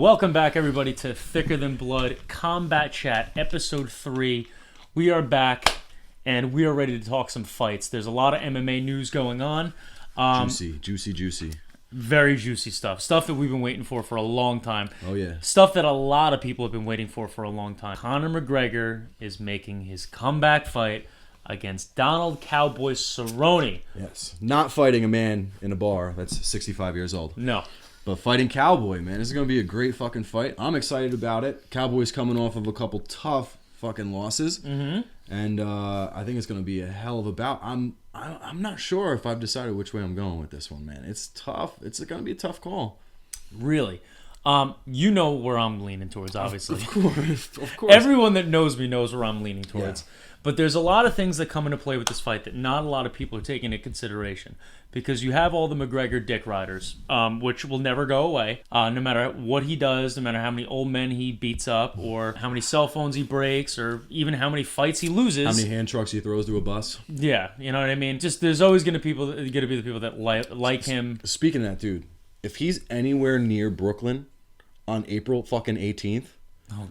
Welcome back, everybody, to Thicker Than Blood Combat Chat, Episode 3. We are back, and we are ready to talk some fights. There's a lot of MMA news going on. Juicy. Very juicy stuff. Stuff that we've been waiting for a long time. Oh, yeah. Stuff that a lot of people have been waiting for a long time. Conor McGregor is making his comeback fight against Donald Cowboy Cerrone. Yes. Not fighting a man in a bar that's 65 years old. No. But fighting Cowboy, man. This is going to be a great fucking fight. I'm excited about it. Cowboy's coming off of a couple tough fucking losses. Mm-hmm. And I think it's going to be a hell of a bout. I'm not sure if I've decided which way I'm going with this one, man. It's tough. It's going to be a tough call. Really? You know where I'm leaning towards, obviously. Of course. Everyone that knows me knows where I'm leaning towards. Yeah. But there's a lot of things that come into play with this fight that not a lot of people are taking into consideration. Because you have all the McGregor dick riders, which will never go away. No matter what he does, no matter how many old men he beats up, or how many cell phones he breaks, or even how many fights he loses. How many hand trucks he throws through a bus. Yeah, you know what I mean? Just there's always going to be the people that like him. Speaking of that, dude, if he's anywhere near Brooklyn on April fucking 18th,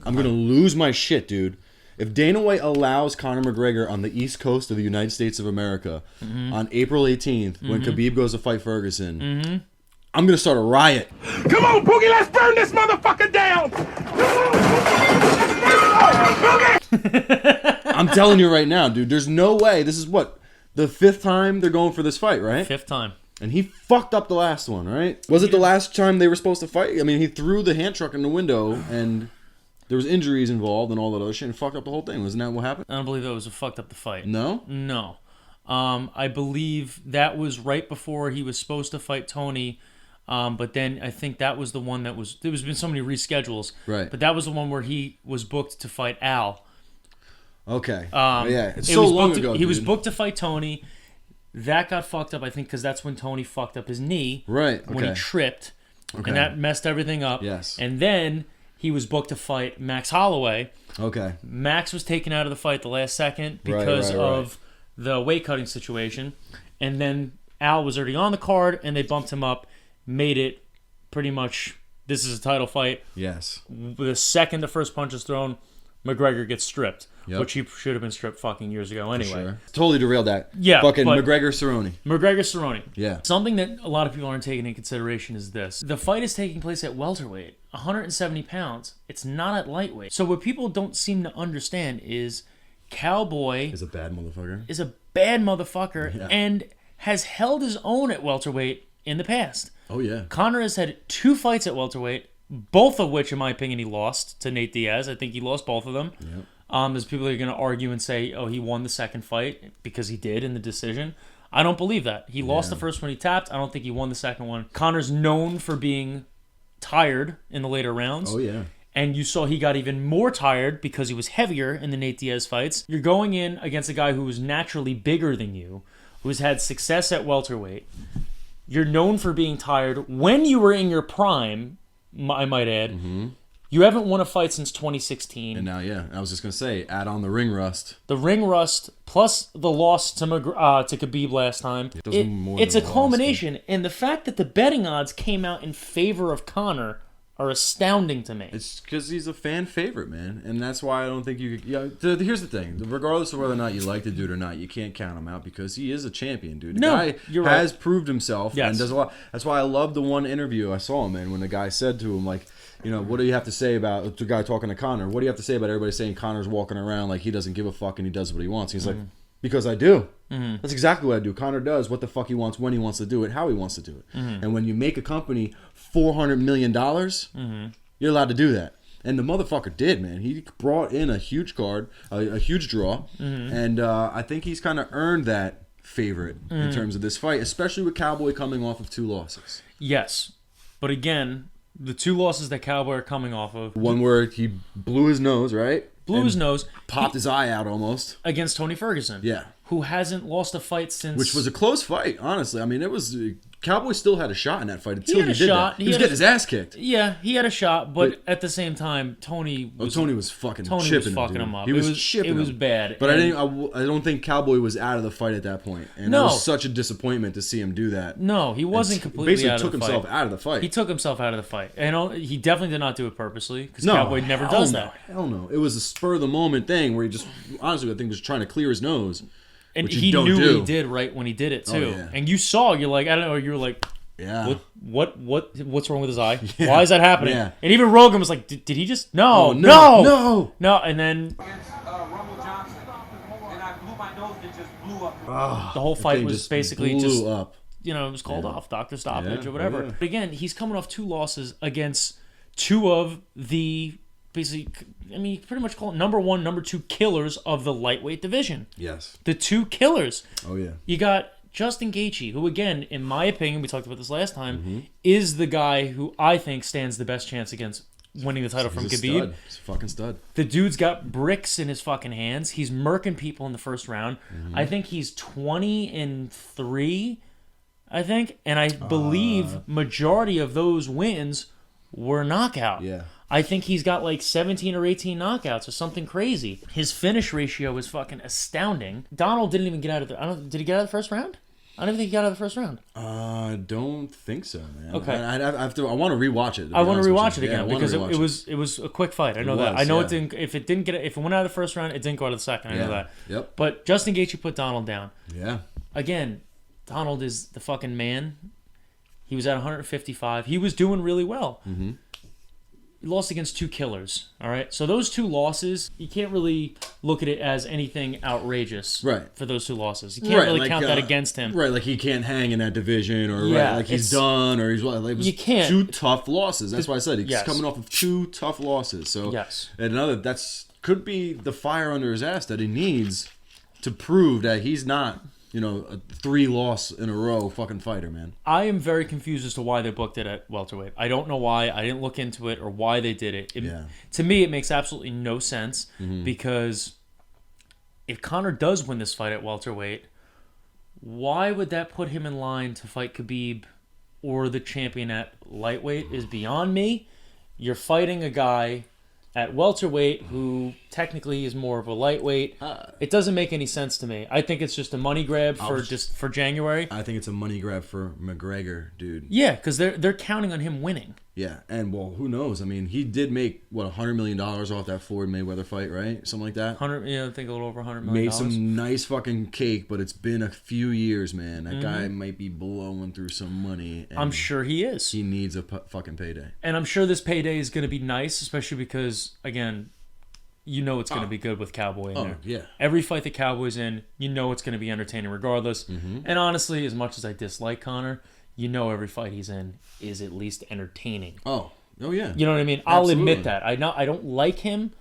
I'm going to lose my shit, dude. If Dana White allows Conor McGregor on the East Coast of the United States of America on April 18th, when Khabib goes to fight Ferguson, I'm going to start a riot. Come on, Boogie, let's burn this motherfucker down! I'm telling you right now, dude, there's no way. This is what? The 5th time they're going for this fight, right? 5th time. And he fucked up the last one, right? Was it the last time they were supposed to fight? I mean, he threw the hand truck in the window and there was injuries involved and all that other shit and fucked up the whole thing. Wasn't that what happened? I don't believe that was what fucked up the fight. No? No. I believe that was right before he was supposed to fight Tony, but then I think that was the one that was... There's been so many reschedules. Right. But that was the one where he was booked to fight Al. Okay. Yeah, it's so long ago, He was booked to fight Tony. That got fucked up, I think, because that's when Tony fucked up his knee. Right, okay. When he tripped. Okay. And that messed everything up. Yes. And then he was booked to fight Max Holloway. Okay. Max was taken out of the fight the last second because of the weight cutting situation. And then Al was already on the card and they bumped him up, made it pretty much, this is a title fight. Yes. The second the first punch is thrown, McGregor gets stripped. Yep. Which he should have been stripped fucking years ago anyway. Sure. Totally derailed that. Yeah. Fucking McGregor Cerrone. Yeah. Something that a lot of people aren't taking into consideration is this. The fight is taking place at welterweight, 170 pounds. It's not at lightweight. So what people don't seem to understand is Cowboy is a bad motherfucker and has held his own at welterweight in the past. Oh, yeah. Conor has had 2 fights at welterweight, both of which, in my opinion, he lost to Nate Diaz. I think he lost both of them. Yep. There's people that are going to argue and say, oh, he won the second fight because he did in the decision. I don't believe that. He lost the first one he tapped. I don't think he won the second one. Conor's known for being tired in the later rounds. Oh, yeah. And you saw he got even more tired because he was heavier in the Nate Diaz fights. You're going in against a guy who was naturally bigger than you, who's had success at welterweight. You're known for being tired when you were in your prime, I might add. Mm-hmm. You haven't won a fight since 2016. And now, I was just going to say, add on the ring rust. The ring rust, plus the loss to Khabib last time. It's a culmination. And the fact that the betting odds came out in favor of Conor are astounding to me. It's because he's a fan favorite, man. And that's why I don't think you could... here's the thing. Regardless of whether or not you like the dude or not, you can't count him out because he is a champion, dude. The guy has proved himself and does a lot. That's why I love the one interview I saw him in when the guy said to him, like... what do you have to say about the guy talking to Conor? What do you have to say about everybody saying Conor's walking around like he doesn't give a fuck and he does what he wants? He's like, because I do. Mm-hmm. That's exactly what I do. Conor does what the fuck he wants, when he wants to do it, how he wants to do it. Mm-hmm. And when you make a company $400 million, you're allowed to do that. And the motherfucker did, man. He brought in a huge card, a huge draw. Mm-hmm. And I think he's kind of earned that favorite in terms of this fight, especially with Cowboy coming off of 2 losses. Yes. But again... The 2 losses that Cowboy are coming off of. One where he blew his nose, right? Popped his eye out almost. Against Tony Ferguson. Yeah. Who hasn't lost a fight since... Which was a close fight, honestly. I mean, it was Cowboy still had a shot in that fight until he did shot. that. He was getting his ass kicked. Yeah, he had a shot, but at the same time, Tony was fucking Tony chipping was fucking him up. He was chipping him. It was bad. But I don't think Cowboy was out of the fight at that point. And that was such a disappointment to see him do that. No, he wasn't completely out of the fight. Basically took himself out of the fight. He took himself out of the fight. And he definitely did not do it purposely, because Cowboy never does that. Hell no. It was a spur of the moment thing where he just, honestly, I think was trying to clear his nose. And he knew what he did right when he did it, too. Oh, yeah. And you saw, you're like, I don't know, you were like, yeah. What's wrong with his eye? Yeah. Why is that happening? Yeah. And even Rogan was like, did he just? No. And then the whole fight was basically just up. It was called off, doctor stoppage or whatever. But again, he's coming off 2 losses against 2 of the basically, you pretty much call it number 1, number 2 killers of the lightweight division. Yes. The 2 killers. Oh yeah. You got Justin Gaethje, who again, in my opinion, we talked about this last time, is the guy who I think stands the best chance against winning the title from Khabib. He's a fucking stud. The dude's got bricks in his fucking hands. He's murking people in the first round. I think he's 20-3, I think, and I believe majority of those wins were knockout. Yeah. I think he's got like 17 or 18 knockouts or something crazy. His finish ratio is fucking astounding. Donald didn't even get out of the... did he get out of the first round? I don't even think he got out of the first round. I don't think so, man. Okay. I want to rewatch it. I want to rewatch it again because it was a quick fight. I know that. I know yeah. it didn't. If it went out of the first round, it didn't go out of the second. I know that. Yep. But Justin Gaethje put Donald down. Yeah. Again, Donald is the fucking man. He was at 155. He was doing really well. Mm-hmm. He lost against 2 killers. All right, so those 2 losses, you can't really look at it as anything outrageous. Right. For those 2 losses, you can't really count that against him. Right, like he can't hang in that division, or like he's done, or he's you can't. 2 tough losses. That's why I said he's coming off of 2 tough losses. So and could be the fire under his ass that he needs to prove that he's not, a 3-loss in a row fucking fighter, man. I am very confused as to why they booked it at welterweight. I don't know why. I didn't look into it or why they did it. To me, it makes absolutely no sense because if Conor does win this fight at welterweight, why would that put him in line to fight Khabib or the champion at lightweight is beyond me. You're fighting a guy at welterweight who technically is more of a lightweight. It doesn't make any sense to me. I think it's just a money grab for January. I think it's a money grab for McGregor, dude. Yeah, because they're counting on him winning. Yeah, and well, who knows? I mean, he did make $100 million off that Floyd Mayweather fight, right? Something like that. I think a little over $100 million. Made some nice fucking cake, but it's been a few years, man. That guy might be blowing through some money. I'm sure he is. He needs a fucking payday. And I'm sure this payday is going to be nice, especially because, again, you know it's going to be good with Cowboy in there. Yeah. Every fight that Cowboy's in, you know it's going to be entertaining regardless. And honestly, as much as I dislike Conor, you know every fight he's in is at least entertaining. Oh yeah. You know what I mean? I'll admit that. I don't like him,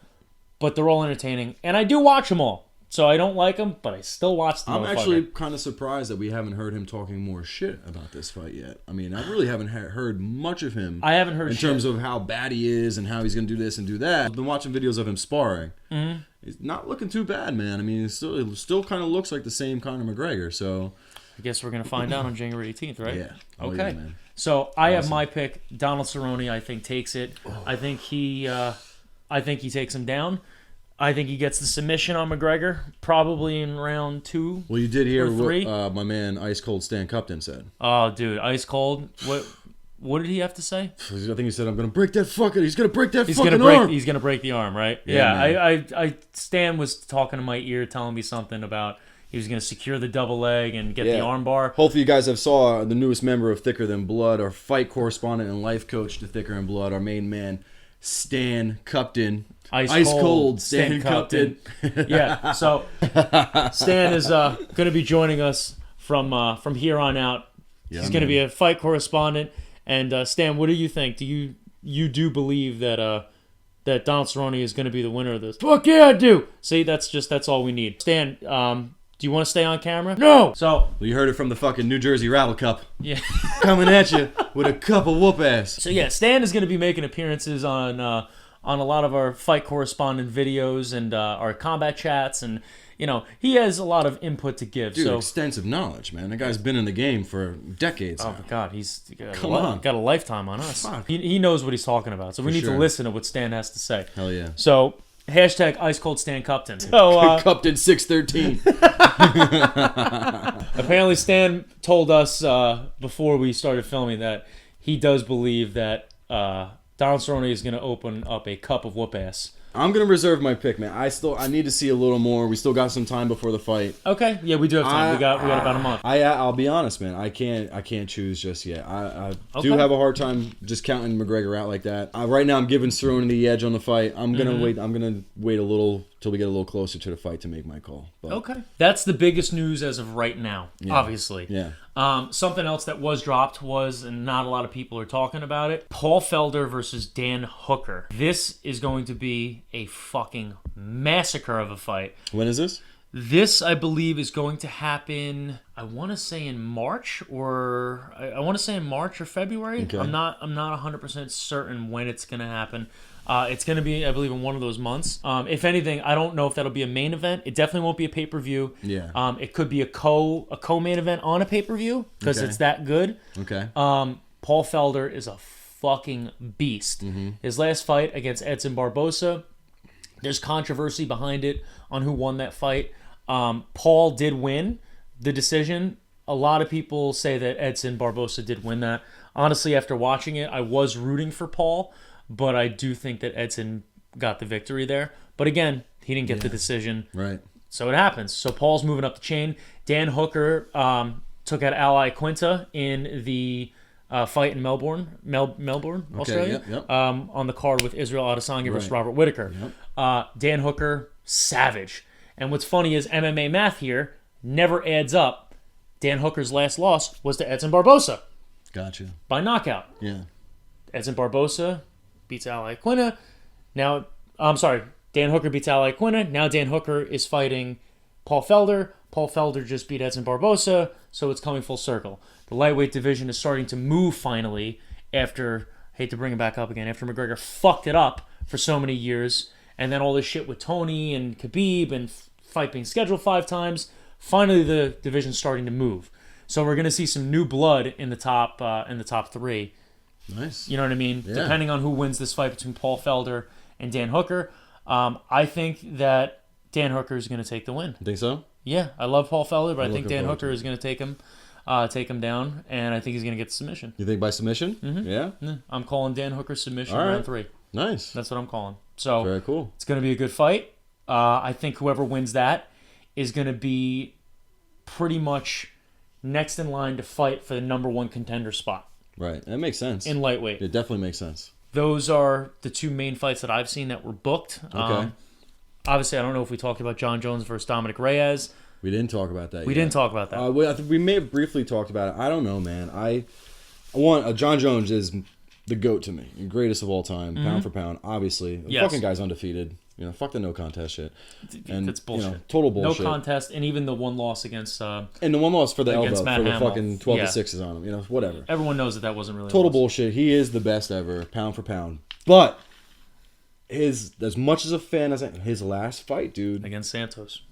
but they're all entertaining. And I do watch them all. So I don't like him, but I still watch them. I'm actually kind of surprised that we haven't heard him talking more shit about this fight yet. I mean, I really haven't heard much of him. I haven't heard in terms of how bad he is and how he's going to do this and do that. I've been watching videos of him sparring. He's not looking too bad, man. I mean, it still kind of looks like the same Conor McGregor. So I guess we're going to find out on January 18th, right? Yeah. Okay. Yeah, man. So I have my pick. Donald Cerrone, I think, takes it. I think he takes him down. I think he gets the submission on McGregor, probably in round 2. Well, you did hear what my man Ice Cold Stan Cupton said. Oh, dude, Ice Cold. What did he have to say? I think he said, "I'm gonna break that fucking. He's gonna break that fucking arm. He's gonna break the arm, right? Yeah. Stan was talking in my ear, telling me something about he was gonna secure the double leg and get the arm bar. Hopefully, you guys have saw the newest member of Thicker Than Blood, our fight correspondent and life coach to Thicker Than Blood, our main man, Stan Cupton. Ice cold Stan Cupton. Yeah, so Stan is going to be joining us from here on out. He's going to be a fight correspondent. And Stan, what do you think? Do you do believe that Donald Cerrone is going to be the winner of this? Fuck yeah, I do. See, that's all we need. Stan, do you want to stay on camera? No. So well, you heard it from the fucking New Jersey Rattle Cup. Yeah, coming at you with a cup of whoop ass. So yeah, Stan is going to be making appearances on on a lot of our fight correspondent videos and our combat chats, and he has a lot of input to give. Dude, extensive knowledge, man. That guy's been in the game for decades. Oh now. my God, he's got a lifetime on us. Fuck. He knows what he's talking about, so we need to listen to what Stan has to say. Hell yeah. So hashtag Ice Cold Stan Cupton. So Cupton 613. Apparently, Stan told us before we started filming that he does believe that Donald Cerrone is going to open up a cup of whoop ass. I'm gonna reserve my pick, man. I need to see a little more. We still got some time before the fight. Okay, yeah, we do have time. We got about a month. I'll be honest, man. I can't choose just yet. I do have a hard time just counting McGregor out like that. Right now, I'm giving Cerrone the edge on the fight. I'm gonna wait. I'm gonna wait a little till we get a little closer to the fight to make my call. But, okay, that's the biggest news as of right now. Yeah. Obviously, yeah. Something else that was dropped was, and not a lot of people are talking about it, Paul Felder versus Dan Hooker. This is going to be a fucking massacre of a fight. When is this? This, I believe, is going to happen, I want to say in March or February. Okay. I'm not 100% certain when it's going to happen. It's going to be, I believe, in one of those months. If anything, I don't know if that'll be a main event. It definitely won't be a pay-per-view. Yeah. It could be a co-main event on a pay-per-view because it's that good. Okay. Paul Felder is a fucking beast. Mm-hmm. His last fight against Edson Barbosa, there's controversy behind it on who won that fight. Paul did win the decision. A lot of people say that Edson Barbosa did win that. Honestly, after watching it, I was rooting for Paul, but I do think that Edson got the victory there. But again, he didn't get the decision. Right. So it happens. So Paul's moving up the chain. Dan Hooker took out Ally Quinta in the fight in Melbourne, Australia, yep. On the card with Israel Adesanya versus Robert Whittaker. Yep. Dan Hooker, savage. And what's funny is MMA math here never adds up. Dan Hooker's last loss was to Edson Barbosa. Gotcha. By knockout. Yeah. Edson Barbosa beats Ally Quinta. Now, I'm sorry, Dan Hooker beats Ally Quinta. Now Dan Hooker is fighting Paul Felder. Paul Felder just beat Edson Barbosa, so it's coming full circle. The lightweight division is starting to move finally after, hate to bring it back up again, after McGregor fucked it up for so many years, and then all this shit with Tony and Khabib and fight being scheduled 5 times. Finally, the division's starting to move. So we're going to see some new blood in the top 3. Nice. You know what I mean? Yeah. Depending on who wins this fight between Paul Felder and Dan Hooker. I think that Dan Hooker is going to take the win. You think so? Yeah, I love Paul Felder, but I think Dan Hooker is going to take him down, and I think he's going to get the submission. You think by submission? Mm-hmm. Yeah? I'm calling Dan Hooker submission right. round 3. Nice. That's what I'm calling. So very cool. It's going to be a good fight. I think whoever wins that is going to be pretty much next in line to fight for the number 1 contender spot. Right. That makes sense. In lightweight. It definitely makes sense. Those are the 2 main fights that I've seen that were booked. Okay. Obviously, I don't know if we talked about John Jones versus Dominic Reyes. We didn't talk about that. We didn't talk about that. I think we may have briefly talked about it. I don't know, man. I want John Jones is the GOAT to me, the greatest of all time, pound for pound. Obviously, the fucking guy's undefeated. Fuck the no contest shit. And that's bullshit. Total bullshit. No contest, and even the one loss against. And the one loss for the elbow, Matt for the Hamill. fucking 12 to 6s on him. Whatever. Everyone knows that wasn't really total bullshit. He is the best ever, pound for pound. But as much as a fan as his last fight, dude, against Santos,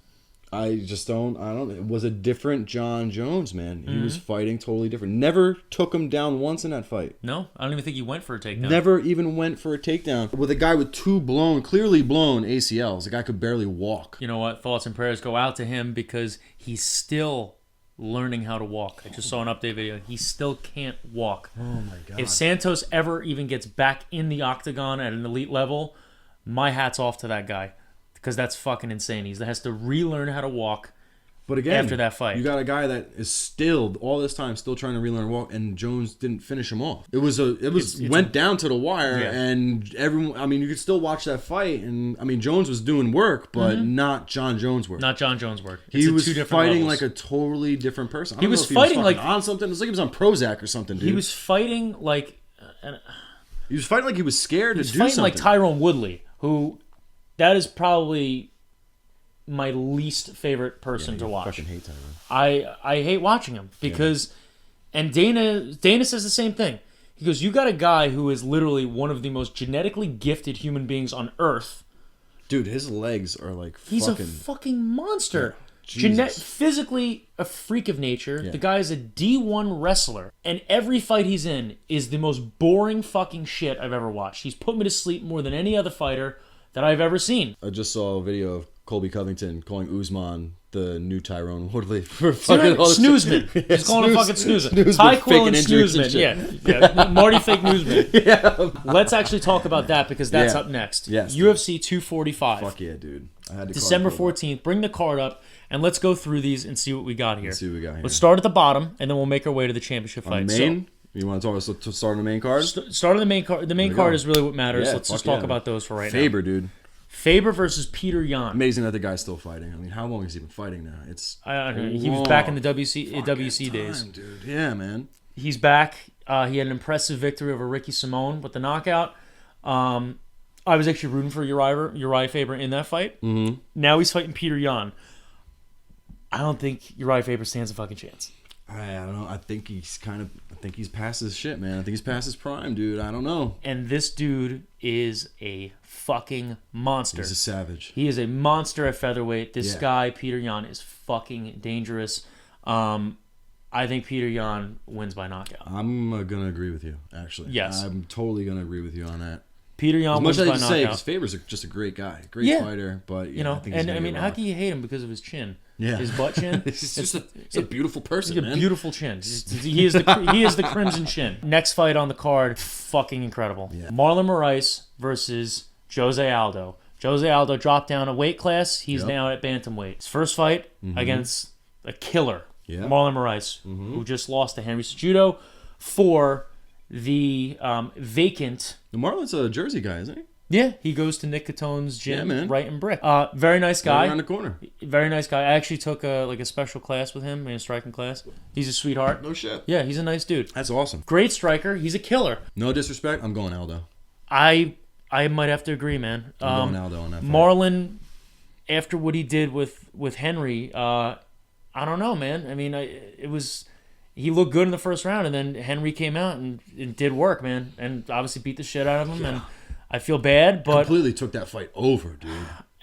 I don't. It was a different John Jones, man. He was fighting totally different. Never took him down once in that fight. No, I don't even think he went for a takedown. Never even went for a takedown. With a guy with 2 clearly blown ACLs. The guy could barely walk. You know what? Thoughts and prayers go out to him because he's still learning how to walk. I just saw an update video. He still can't walk. Oh my God. If Santos ever even gets back in the octagon at an elite level, my hat's off to that guy. Because that's fucking insane. He has to relearn how to walk. But again, after that fight, you got a guy that is still all this time still trying to relearn to walk, and Jones didn't finish him off. It went down to the wire, and everyone. I mean, you could still watch that fight, and I mean, Jones was doing work, but not John Jones work. Not John Jones work. He was fighting like a totally different person. He was fighting like on something. It was like he was on Prozac or something, dude. He was fighting like. He was fighting like he was scared to do something. He was fighting like Tyrone Woodley, who. That is probably my least favorite person to watch. I fucking hate Tyrone. I hate watching him because, and Dana says the same thing. He goes, you got a guy who is literally one of the most genetically gifted human beings on Earth. Dude, his legs are like He's a fucking monster. Physically a freak of nature. Yeah. The guy is a D1 wrestler. And every fight he's in is the most boring fucking shit I've ever watched. He's put me to sleep more than any other fighter that I've ever seen. I just saw a video of Colby Covington calling Usman the new Tyrone Woodley for fucking Snoozman. He's calling him fucking Snoozman. Ty Quill and Snoozman. Yeah. Marty Fake Newsman. Yeah. Let's actually talk about that because that's up next. Yes. UFC 245. Fuck yeah, dude. I had to December 14th. Bring the card up and let's go through these and see what we got here. Let's start at the bottom and then we'll make our way to the championship fight. You want to start on the main card? Start on the main card. The main card is really what matters. Yeah, let's just talk about those for right now. Faber, dude. Faber versus Peter Yan. Amazing that the guy's still fighting. I mean, how long has he been fighting now? He was back in the WC days. Dude. Yeah, man. He's back. He had an impressive victory over Ricky Simone with the knockout. I was actually rooting for Uriah Faber in that fight. Mm-hmm. Now he's fighting Peter Yan. I don't think Uriah Faber stands a fucking chance. I don't know. I think he's past his shit, man. I think he's past his prime, dude. I don't know. And this dude is a fucking monster. He's a savage. He is a monster at featherweight. This guy, Peter Yan, is fucking dangerous. I think Peter Yan wins by knockout. I'm going to agree with you, actually. Yes. I'm totally going to agree with you on that. Peter Yan wins by knockout. As much as I because Faber's just a great guy. Great fighter. But, you know, I think how can you hate him because of his chin? Yeah. His butt chin. He's a beautiful person, man. Beautiful chin. He is the crimson chin. Next fight on the card, fucking incredible. Yeah. Marlon Moraes versus Jose Aldo. Jose Aldo dropped down a weight class. He's now at bantamweight. His first fight against a killer, Marlon Moraes, who just lost to Henry Cejudo for the vacant. Marlon's a Jersey guy, isn't he? Yeah, he goes to Nick Catone's gym right in Brick. Very nice guy. Right around the corner. Very nice guy. I actually took a special class with him, a striking class. He's a sweetheart. No shit. Yeah, he's a nice dude. That's awesome. Great striker. He's a killer. No disrespect, I'm going Aldo. I might have to agree, man. I'm going Aldo on that fight. Marlon, after what he did with Henry, I don't know, man. I mean, he looked good in the first round, and then Henry came out and it did work, man, and obviously beat the shit out of him. And I feel bad, but completely took that fight over, dude.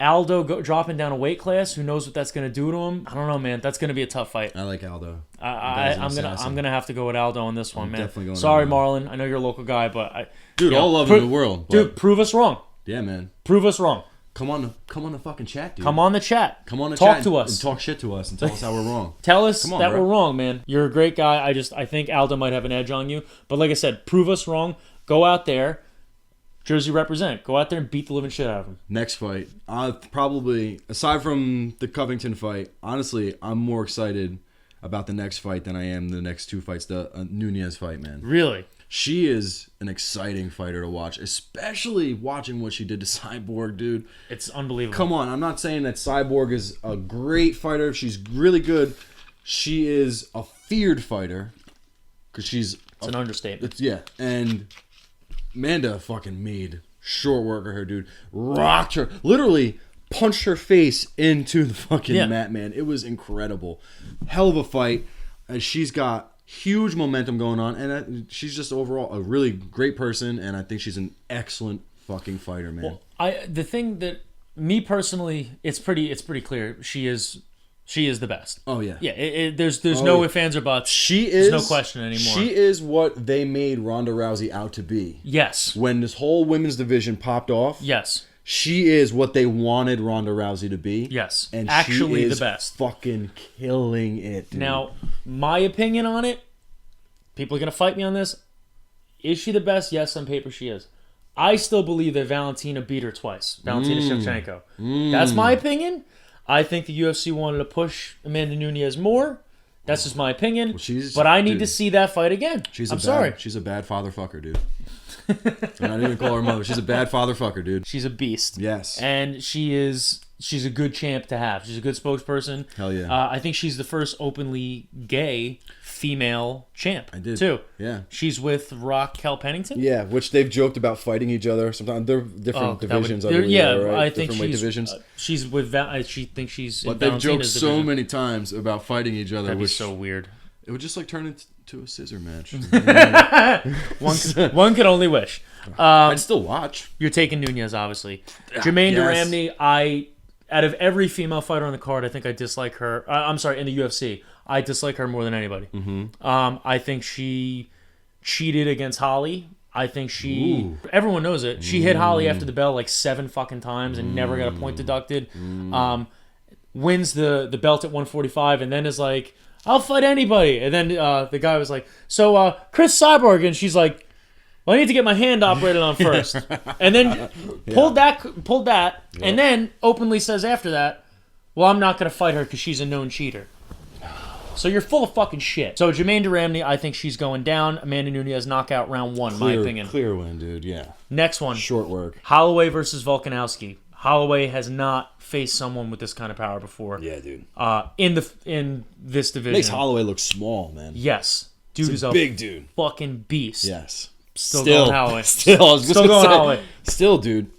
Aldo dropping down a weight class. Who knows what that's going to do to him? I don't know, man. That's going to be a tough fight. I like Aldo. I'm gonna have to go with Aldo on this one, man. Definitely going. Sorry, Aldo. Marlon. I know you're a local guy, but all love in the world. Dude, prove us wrong. Yeah, man. Prove us wrong. Come on the fucking chat, dude. Come on the chat. Come on the talk chat. to us. And talk shit to us and tell us how we're wrong. Tell us that we're wrong, man. You're a great guy. I think Aldo might have an edge on you, but like I said, prove us wrong. Go out there. Jersey represent. Go out there and beat the living shit out of him. Next fight. Probably, aside from the Covington fight, honestly, I'm more excited about the next fight than I am the next two fights, the Nunez fight, man. Really? She is an exciting fighter to watch, especially watching what she did to Cyborg, dude. It's unbelievable. Come on, I'm not saying that Cyborg is a great fighter. She's really good. She is a feared fighter because it's an understatement. And Amanda fucking made short work of her, dude. Rocked her. Literally punched her face into the fucking mat, man. It was incredible. Hell of a fight. And she's got huge momentum going on. And she's just overall a really great person. And I think she's an excellent fucking fighter, man. Well, the thing that, me personally, it's pretty clear. She is the best. Oh, yeah. Yeah, there's no ifs, ands, or buts. There's no question anymore. She is what they made Ronda Rousey out to be. Yes. When this whole women's division popped off. Yes. She is what they wanted Ronda Rousey to be. Yes. And actually she is the best. Fucking killing it, dude. Now, my opinion on it, people are going to fight me on this. Is she the best? Yes, on paper she is. I still believe that Valentina beat her twice. Valentina Shevchenko. That's my opinion. I think the UFC wanted to push Amanda Nunez more. That's just my opinion. But I need to see that fight again. Sorry. She's a bad father fucker, dude. I'm not even call her mother. She's a bad father fucker, dude. She's a beast. Yes. And she's a good champ to have. She's a good spokesperson. Hell yeah. I think she's the first openly gay female champ. I did. Too. Yeah. She's with Raquel Pennington. Yeah, which they've joked about fighting each other. Sometimes they're different divisions. I think she's with. She thinks she's. But they've joked so many times about fighting each other. That'd be so weird. It would just like turn into a scissor match. One could only wish. I'd still watch. You're taking Nunez, obviously. Jermaine Duramny, out of every female fighter on the card, I think I dislike her. I'm sorry, in the UFC, I dislike her more than anybody. I think she cheated against Holly. I think everyone knows it. She hit Holly after the bell like 7 fucking times and never got a point deducted. Wins the belt at 145 and then is like, I'll fight anybody. And then the guy was like, so Chris Cyborg, and she's like, well, I need to get my hand operated on first. And then pulled that, and then openly says after that, well, I'm not going to fight her because she's a known cheater. So you're full of fucking shit. So Jermaine Duramny, I think she's going down. Amanda Nunez knockout round 1, in my opinion. Clear win, dude, yeah. Next one. Short work. Holloway versus Volkanovski. Holloway has not faced someone with this kind of power before. Yeah, dude. In this division. Makes Holloway look small, man. Yes. Dude is a big dude. Fucking beast. Yes. Still going Holloway. Still going Holloway. Still, dude.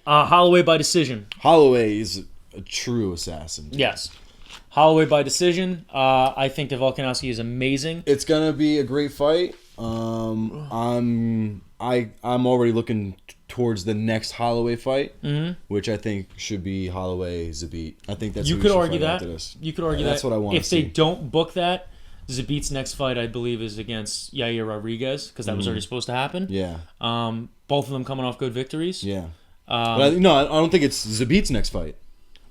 Holloway by decision. Holloway is a true assassin. Dude. Yes. Holloway by decision. I think that Volkanovski is amazing. It's gonna be a great fight. I'm already looking towards the next Holloway fight, which I think should be Holloway Zabit. I think that's you could argue that. You could argue that. That's what I want. If they don't book that, Zabit's next fight, I believe, is against Yair Rodriguez because that was already supposed to happen. Yeah. Both of them coming off good victories. Yeah. But I don't think it's Zabit's next fight,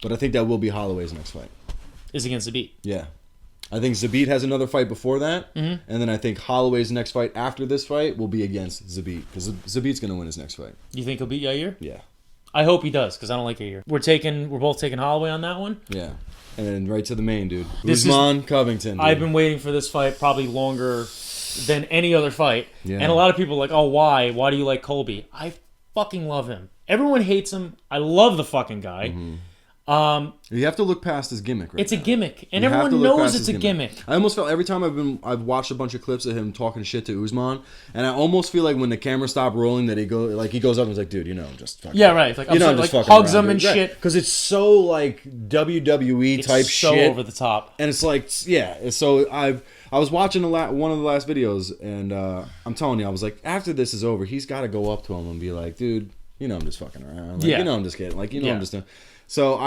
but I think that will be Holloway's next fight. Is against Zabit. Yeah. I think Zabit has another fight before that, and then I think Holloway's next fight after this fight will be against Zabit because Zabit's going to win his next fight. You think he'll beat Yair? Yeah. I hope he does because I don't like Yair. We're both taking Holloway on that one. Yeah. And then right to the main, dude. Usman Covington. Dude. I've been waiting for this fight probably longer than any other fight. Yeah. And a lot of people are like, oh, why? Why do you like Colby? I fucking love him. Everyone hates him. I love the fucking guy. You have to look past his gimmick right It's now. A gimmick. And everyone knows it's a gimmick. I almost felt every time I've watched a bunch of clips of him talking shit to Usman, and I almost feel like when the camera stopped rolling that he goes up and he's like, dude, I'm just fucking yeah, right. Like, I'm just like fucking hugs around, him and dude. shit. Because it's so like WWE type so shit. over the top. And it's like, yeah. So I was watching one of the last videos, and I'm telling you, I was like, after this is over, he's got to go up to him and be like, dude, I'm just fucking around. Like, I'm just kidding. Like, I'm just... So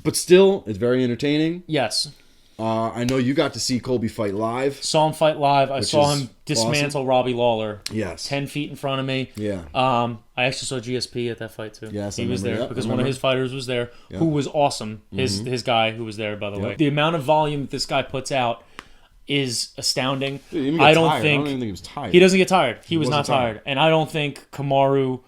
but still, it's very entertaining. Yes. I know you got to see Colby fight live. Saw him fight live. I saw him dismantle Robbie Lawler. Yes. 10 feet in front of me. Yeah. I actually saw GSP at that fight too. Yes, he was there because one of his fighters was there, who was awesome. His guy who was there, by the way. The amount of volume that this guy puts out is astounding. Dude, I don't even think he was tired. He doesn't get tired. He was not tired. And I don't think Kamaru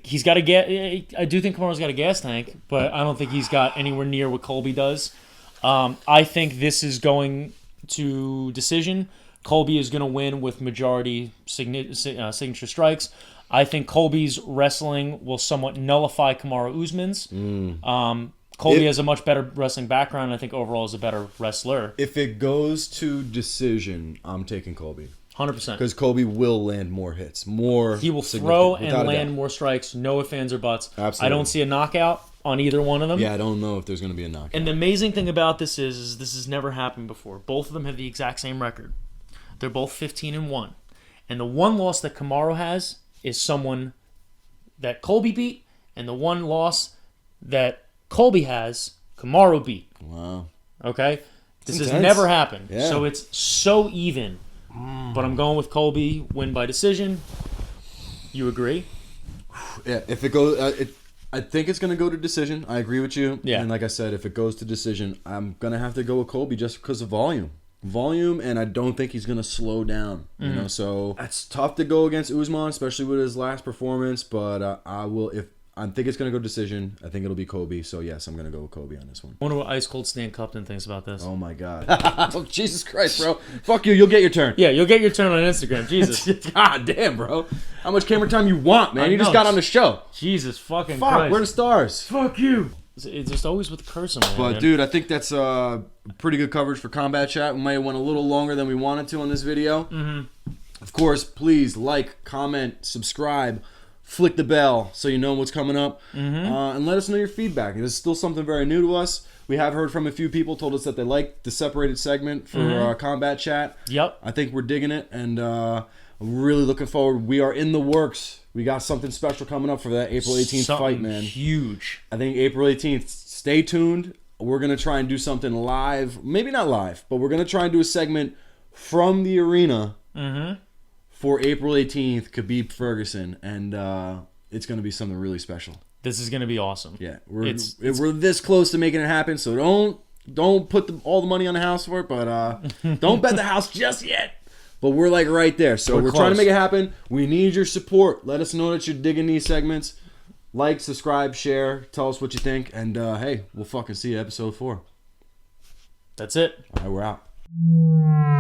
he's got a gas. I do think Kamaru's got a gas tank, but I don't think he's got anywhere near what Colby does. I think this is going to decision. Colby is going to win with majority signature strikes. I think Colby's wrestling will somewhat nullify Kamaru Usman's. Colby has a much better wrestling background. I think overall is a better wrestler. If it goes to decision, I'm taking Colby. 100%. Because Colby will land more hits. He will throw and land more strikes. No ifs, ands, or buts. Absolutely. I don't see a knockout on either one of them. Yeah, I don't know if there's going to be a knockout. And the amazing thing about this is this has never happened before. Both of them have the exact same record. They're both 15-1. And the one loss that Kamaru has is someone that Colby beat, and the one loss that Colby has, Kamaru beat. Wow. Okay? This has intense. never happened. Yeah. So it's so even. But I'm going with Colby, win by decision. You agree? Yeah, if it goes... I think it's going to go to decision. I agree with you. Yeah. And like I said, if it goes to decision, I'm going to have to go with Colby just because of volume. And I don't think he's going to slow down. So it's tough to go against Usman, especially with his last performance. But I think it's going to go decision. I think it'll be Colby. So, yes, I'm going to go with Colby on this one. I wonder what Ice Cold Stan Cupton thinks about this. Oh, my God. Oh, Jesus Christ, bro. Fuck you. You'll get your turn. Yeah, you'll get your turn on Instagram. Jesus. God damn, bro. How much camera time you want, man? You just got on the show. Jesus fucking Fuck, Christ. we're the stars. Fuck you. It's just always with the cursing, man. But, dude, I think that's pretty good coverage for Combat Chat. We might have went a little longer than we wanted to on this video. Of course, please like, comment, subscribe. Flick the bell so you know what's coming up. And let us know your feedback. This is still something very new to us. We have heard from a few people, told us that they liked the separated segment for Combat Chat. Yep. I think we're digging it, and I'm really looking forward. We are in the works. We got something special coming up for that April 18th fight, man. Huge. I think April 18th. Stay tuned. We're going to try and do something live. Maybe not live, but we're going to try and do a segment from the arena for April 18th, Khabib Ferguson, and it's going to be something really special. This is going to be awesome. Yeah, we're this close to making it happen, so don't put all the money on the house for it, but don't bet the house just yet. But we're like right there. So we're trying to make it happen. We need your support. Let us know that you're digging these segments. Like, subscribe, share. Tell us what you think. And, hey, we'll fucking see you episode 4. That's it. All right, we're out.